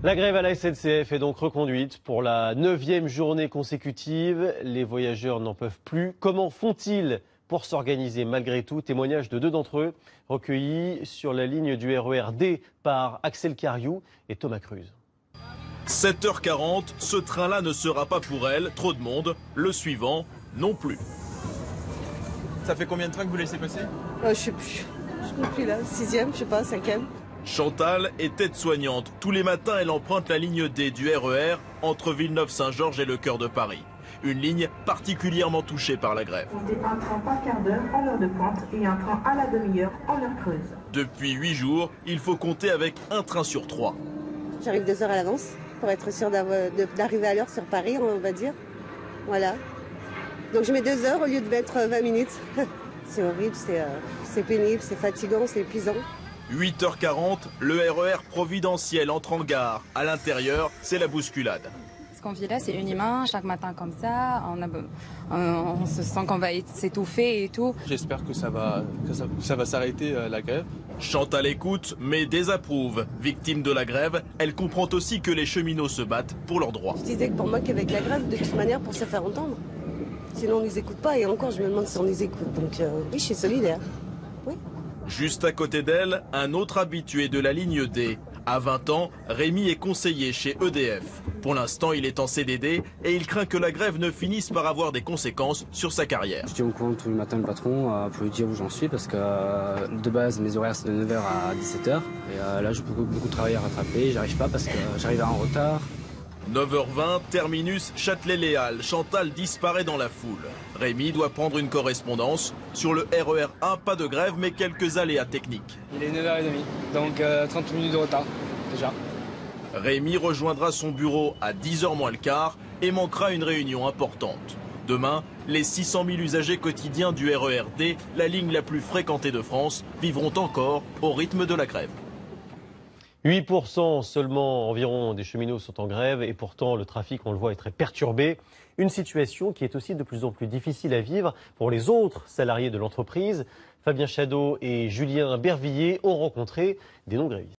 La grève à la SNCF est donc reconduite pour la 9e journée consécutive. Les voyageurs n'en peuvent plus. Comment font-ils pour s'organiser malgré tout? Témoignage de 2 d'entre eux recueillis sur la ligne du RER D par Axel Cariou et Thomas Cruz. 7h40, ce train-là ne sera pas pour elle, trop de monde. Le suivant, non plus. Ça fait combien de trains que vous laissez passer? Je sais plus. Je ne sais plus là. 6e, je sais pas, 5e. Chantal est aide-soignante. Tous les matins, elle emprunte la ligne D du RER entre Villeneuve-Saint-Georges et le cœur de Paris. Une ligne particulièrement touchée par la grève. C'est un train par quart d'heure en heure de pointe et un train à la demi-heure en heure creuse. Depuis 8 jours, il faut compter avec un train sur 3. J'arrive 2 heures à l'avance pour être sûre d'arriver à l'heure sur Paris, on va dire. Voilà. Donc je mets 2 heures au lieu de mettre 20 minutes. C'est horrible, c'est pénible, c'est fatigant, c'est épuisant. 8h40, le RER providentiel entre en gare. À l'intérieur, c'est la bousculade. Ce qu'on vit là, c'est inhumain. Chaque matin comme ça, on se sent qu'on va s'étouffer et tout. J'espère que ça va s'arrêter la grève. Chantal écoute, mais désapprouve. Victime de la grève, elle comprend aussi que les cheminots se battent pour leurs droits. Je disais que pour moi qu'avec la grève, de toute manière, pour se faire entendre. Sinon, on ne nous écoute pas et encore, je me demande si on nous écoute. Donc oui, je suis solidaire. Oui. Juste à côté d'elle, un autre habitué de la ligne D. À 20 ans, Rémi est conseiller chez EDF. Pour l'instant, il est en CDD et il craint que la grève ne finisse par avoir des conséquences sur sa carrière. Je tiens au courant tous les matins le patron pour lui dire où j'en suis parce que de base, mes horaires c'est de 9h à 17h. Et là, j'ai beaucoup de travail à rattraper. J'arrive pas parce que j'arrive en retard. 9h20, terminus Châtelet-Léal. Chantal disparaît dans la foule. Rémi doit prendre une correspondance. Sur le RER 1, pas de grève, mais quelques aléas techniques. Il est 9h30, donc 30 minutes de retard déjà. Rémi rejoindra son bureau à 10h moins le quart et manquera une réunion importante. Demain, les 600 000 usagers quotidiens du RER D, la ligne la plus fréquentée de France, vivront encore au rythme de la grève. 8% seulement environ des cheminots sont en grève et pourtant le trafic, on le voit, est très perturbé. Une situation qui est aussi de plus en plus difficile à vivre pour les autres salariés de l'entreprise. Fabien Chadeau et Julien Bervillier ont rencontré des non-grévistes.